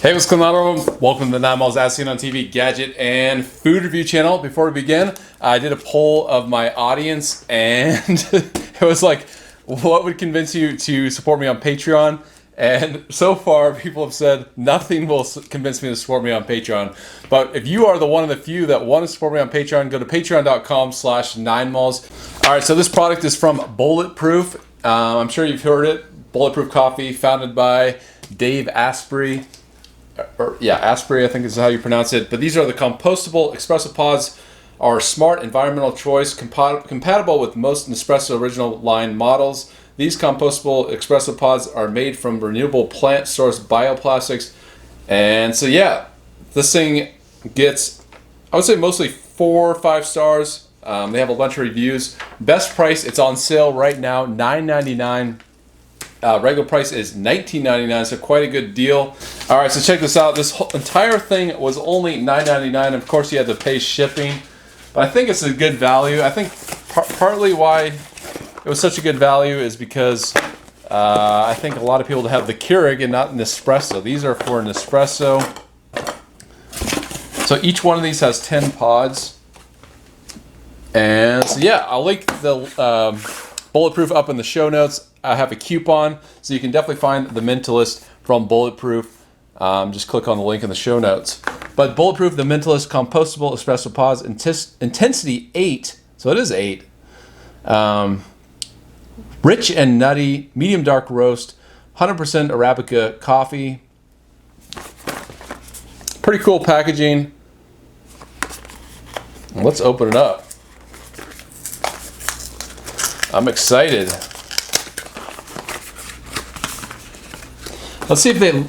Hey, what's going on, everyone? Welcome to the 9 Miles As Seen on TV gadget and food review channel. Before we begin, I did a poll of my audience, and it was like, what would convince you to support me on Patreon? And so far, people have said nothing will convince me to support me on Patreon. But if you are the one of the few that want to support me on Patreon, go to patreon.com/9miles. All right, so this product is from Bulletproof. I'm sure you've heard it. Bulletproof Coffee, founded by Dave Asprey. Asprey, I think is how you pronounce it. But these are the compostable espresso pods. Are smart environmental choice, compatible with most Nespresso original line models. These compostable espresso pods are made from renewable plant-sourced bioplastics. And so yeah, this thing gets, I would say, mostly 4 or 5 stars. They have a bunch of reviews. Best price, it's on sale right now, $9.99. Regular price is $19.99, so quite a good deal. All right, so check this out. This whole entire thing was only $9.99. Of course, you had to pay shipping, but I think it's a good value. I think partly why it was such a good value is because I think a lot of people have the Keurig and not Nespresso. These are for Nespresso. So each one of these has 10 pods. And so yeah, I'll link the Bulletproof up in the show notes. I have a coupon, so you can definitely find the Mentalist from Bulletproof. Just click on the link in the show notes. But Bulletproof, the Mentalist Compostable Espresso Pods, Intensity 8, so it is 8. Rich and nutty, medium dark roast, 100% Arabica coffee. Pretty cool packaging. Let's open it up. I'm excited. Let's see if it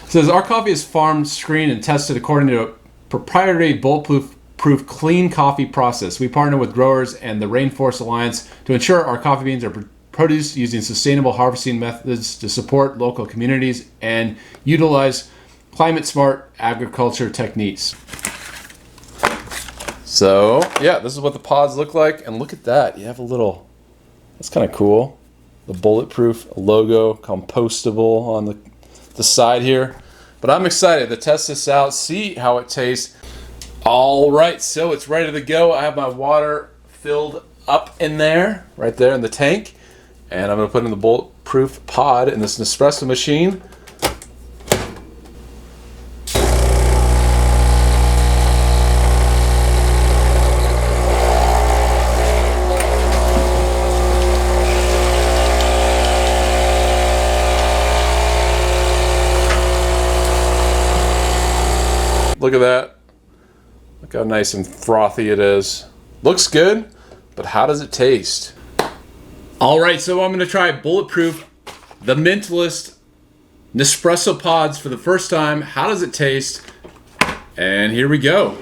says our coffee is farmed, screened, and tested according to a proprietary Bulletproof clean coffee process. We partner with growers and the Rainforest Alliance to ensure our coffee beans are produced using sustainable harvesting methods to support local communities and utilize climate-smart agriculture techniques. So yeah, this is what the pods look like, and look at that. You have a little, that's kind of cool. The Bulletproof logo, compostable on the side here. But I'm excited to test this out, see how it tastes. All right, so it's ready to go. I have my water filled up in there, right there in the tank. And I'm gonna put in the Bulletproof pod in this Nespresso machine. Look at that. Look how nice and frothy it is. Looks good, but how does it taste? All right, so I'm gonna try Bulletproof, the Mentalist Nespresso pods for the first time. How does it taste? And here we go.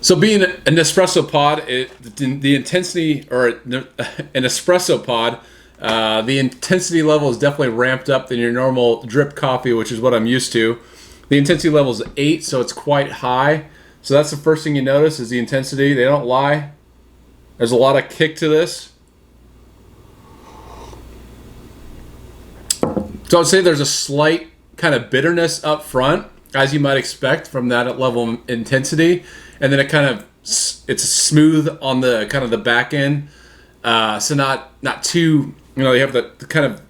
So being an espresso pod, the intensity, or an espresso pod, the intensity level is definitely ramped up than your normal drip coffee, which is what I'm used to. The intensity level is 8, so it's quite high. So that's the first thing you notice is the intensity. They don't lie. There's a lot of kick to this. So I would say there's a slight kind of bitterness up front, as you might expect from that level of intensity. And then it's smooth on the kind of the back end, so not too, you have the kind of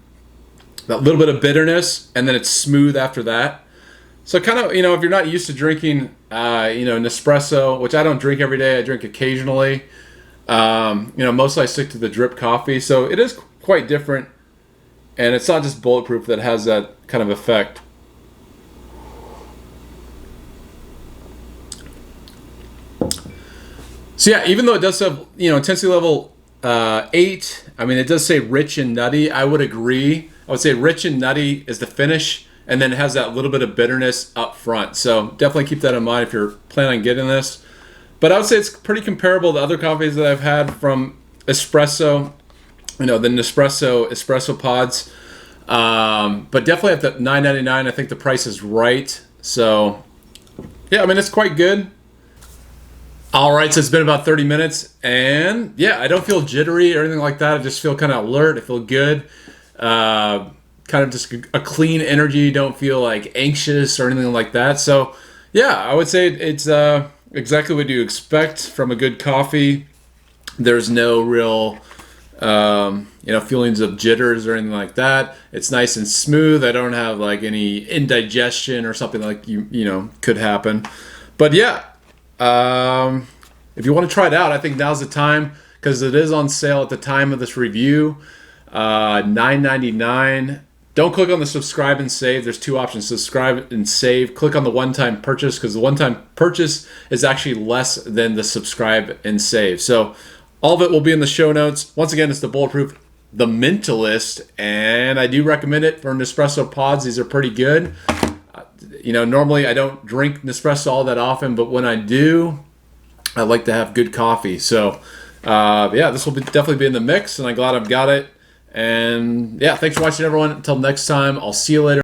that little bit of bitterness, and then it's smooth after that. So kind of, if you're not used to drinking, Nespresso, which I don't drink every day, I drink occasionally. Mostly I stick to the drip coffee, so it is quite different, and it's not just Bulletproof that has that kind of effect. So yeah, even though it does have, intensity level 8, I mean, it does say rich and nutty. I would agree. I would say rich and nutty is the finish, and then it has that little bit of bitterness up front. So definitely keep that in mind if you're planning on getting this. But I would say it's pretty comparable to other coffees that I've had from Espresso, the Nespresso espresso pods. But definitely at the $9.99, I think the price is right. So yeah, I mean, it's quite good. All right, so it's been about 30 minutes, and yeah, I don't feel jittery or anything like that. I just feel kind of alert. I feel good. Kind of just a clean energy. Don't feel like anxious or anything like that. So yeah, I would say it's exactly what you expect from a good coffee. There's no real feelings of jitters or anything like that. It's nice and smooth. I don't have like any indigestion or something like could happen. But yeah, if you want to try it out, I think now's the time because it is on sale at the time of this review. $9.99. Don't click on the subscribe and save. There's two options: subscribe and save. Click on the one-time purchase because the one-time purchase is actually less than the subscribe and save. So all of it will be in the show notes. Once again, it's the Bulletproof, the Mentalist, and I do recommend it for Nespresso pods. These are pretty good. Normally I don't drink Nespresso all that often, but when I do, I like to have good coffee. So yeah, this will definitely be in the mix, and I'm glad I've got it. And yeah, thanks for watching, everyone. Until next time, I'll see you later.